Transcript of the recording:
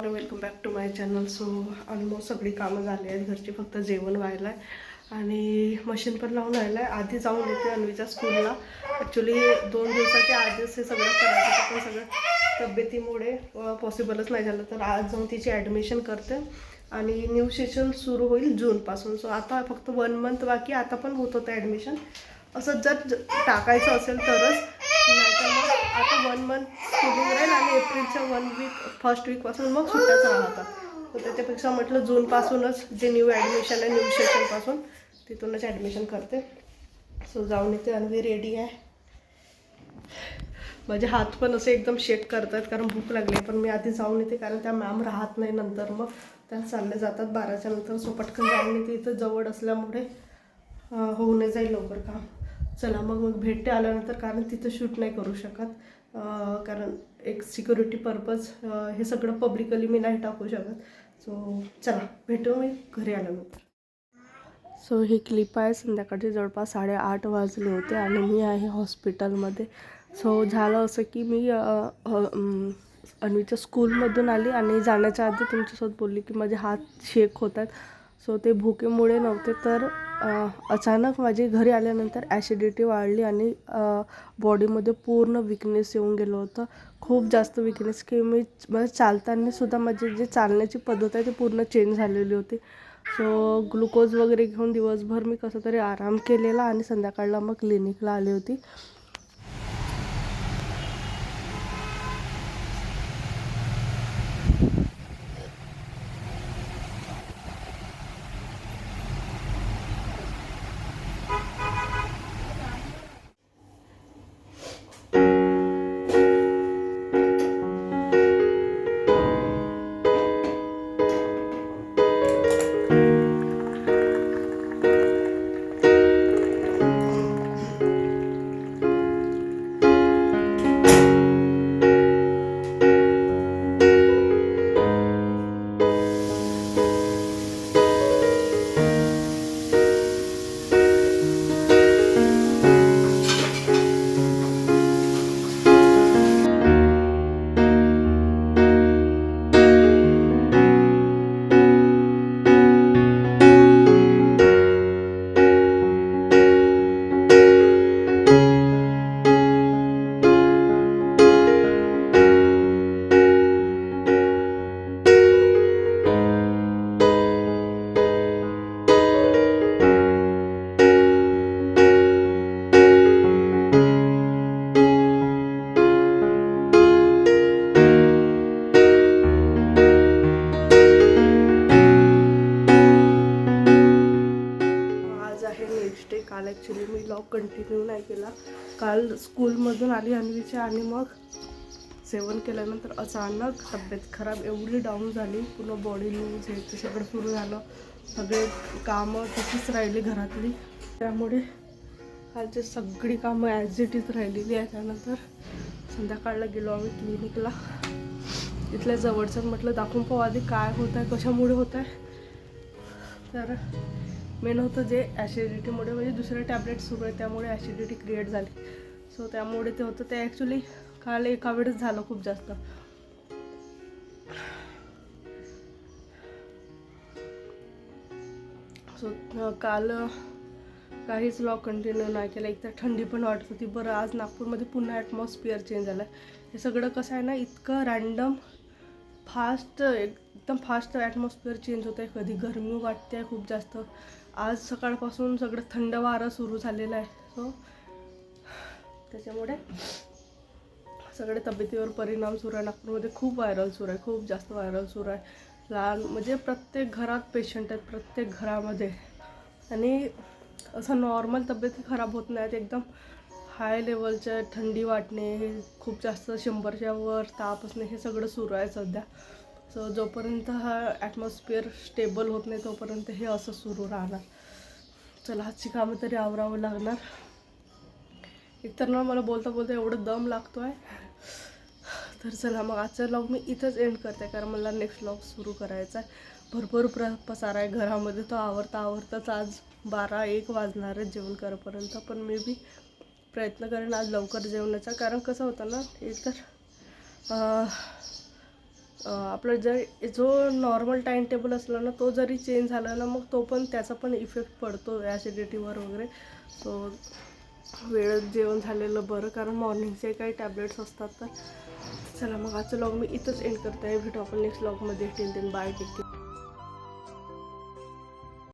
Everyone, welcome back to my channel. So almost सगळी कामं झाली आहेत घरची, फक्त जेवण व्हायला आहे आणि मशीन पण लावून राहिलं आहे. आधी जाऊन येते अन्वीच्या स्कूलला. ॲक्च्युली 2 दिवसाच्या आधीच हे सगळं करायचं, पण सगळं तब्येतीमुळे पॉसिबलच नाही झालं. तर आज जाऊन तिची ॲडमिशन करते आणि न्यू सेशन सुरू होईल जूनपासून. सो आता फक्त 1 मंथ बाकी. आता पण होत होतं ॲडमिशन. असं जर टाकायचं असेल तरच, नाहीतर मग आता 1 मंथ स्कूलिंग राहील आणि एप्रिलच्या 1 वीकपासून मग सुट्ट्याच राहतात. तर त्याच्यापेक्षा म्हटलं जूनपासूनच जे न्यू ॲडमिशन आहे, न्यू सेशनपासून तिथूनच ॲडमिशन करते. सो जाऊन येते. अन्वी रेडी आहे. माझे हात पण असे एकदम शेक करतात कारण भूक लागली, पण मी आधी जाऊन येते कारण त्या मॅम राहत नाही नंतर. मग त्या चालले जातात 12च्या नंतर. सो पटकन जाऊन येते. इथं जवळ असल्यामुळे होऊन जाईल लवकर काम. चला मग भेटते आल्यानंतर, कारण तिथं शूट नाही करू शकत, कारण एक सिक्युरिटी पर्पज. हे सगळं पब्लिकली मी नाही टाकू शकत. सो चला भेटू मी घरी आल्यानंतर. सो ही क्लिप आहे संध्याकाळचे जवळपास 8:30 वाजले होते आणि मी आहे हॉस्पिटलमध्ये. सो झालं असं की मी अन्वीच्या स्कूलमधून आली आणि जाण्याच्या आधी तुमच्यासोबत बोलली की माझे हात शेक होत आहेत. सो ते भुकेमुळे नव्हते, तर अचानक माझी घरी आल्यानंतर ॲसिडिटी वाढली आणि बॉडीमध्ये पूर्ण विकनेस येऊन गेलं होतं. खूप जास्त विकनेस की मला चालतानासुद्धा माझी जी चालण्याची पद्धत आहे ती पूर्ण चेंज झालेली होती. सो ग्लुकोज वगैरे घेऊन दिवसभर मी कसं तरी आराम केलेला आणि संध्याकाळला मग क्लिनिकला आली होती. Next day. काल ॲक्च्युली मी व्लॉग कंटिन्यू नाही केला. काल स्कूलमधून आली अन्वीच्या आणि मग सेवन केल्यानंतर अचानक तब्येत खराब एवढी डाऊन झाली, पूर्ण बॉडी लूज हे ते सगळं सुरू झालं. सगळे कामं तशीच राहिली घरातली, त्यामुळे कालची सगळी कामं ॲज इट इज राहिलेली आहे. त्यानंतर संध्याकाळला गेलो आम्ही क्लिनिकला. इथल्या जवळचं म्हटलं दाखवून पाहू आधी काय होत आहे, कशामुळे होत आहे. तर मेन होतं जे ॲसिडिटीमुळे, म्हणजे दुसरे टॅबलेट सुरू आहे त्यामुळे ॲसिडिटी क्रिएट झाली. सो त्यामुळे ते होतं. ते ॲक्च्युली काल एका वेळेस झालं खूप जास्त. सो काल काहीच व्लॉग कंटिन्यू नाही केला. एक तर थंडी पण वाटत होती. बरं आज नागपूरमध्ये पुन्हा ॲटमॉस्फिअर चेंज झालं आहे. हे सगळं कसं आहे ना, इतकं रॅन्डम फास्ट, एकदम फास्ट ॲटमॉस्फिअर चेंज होतं आहे. कधी गरमी वाटते आहे खूप जास्त. आज सकाळपासून सगळं थंड वारं सुरू झालेलं आहे. सो त्याच्यामुळे सगळे तब्येतीवर परिणाम सुरू आहे. नागपूरमध्ये खूप व्हायरल सुरू आहे, खूप जास्त व्हायरल सुरू आहे. लहान म्हणजे प्रत्येक घरात पेशंट आहेत, प्रत्येक घरामध्ये. आणि असं नॉर्मल तब्येती खराब होत नाहीत, एकदम हाय लेवलच्या थंडी वाटणे, हे खूप जास्त 100च्या वर ताप असणे, हे सगळं सुरू आहे सध्या. सो जोपर्यंत हा ॲटमॉस्फिअर स्टेबल होत नाही तोपर्यंत हे असं सुरू राहणार. चला आजची कामं तरी आवरावं लागणार. एकतर ना मला बोलता बोलता एवढं दम लागतो आहे. तर चला मग आजचा व्लॉग मी इथंच एंड करते, कारण मला नेक्स्ट व्लॉग सुरू करायचा आहे. भरपूर पसारा आहे घरामध्ये. तो आवरताच आज 12-1 वाजणार आहे जेवण करेपर्यंत. पण मी बी प्रयत्न करेन आज लवकर जेवण्याचा, कारण कसं होतं ना, एक तर आपलं जर जो नॉर्मल टाईम टेबल असला ना तो जरी चेंज झाला ना मग तो पण त्याचा पण इफेक्ट पडतो ॲसिडिटीवर वगैरे. सो वेळेत जेवण झालेलं बरं, कारण मॉर्निंगचे काही टॅबलेट्स असतात. तर चला मग आजचं व्लॉग मी इथंच एंड करते आहे. भेटू आपण नेक्स्ट व्लॉगमध्ये. Till then bye, take care.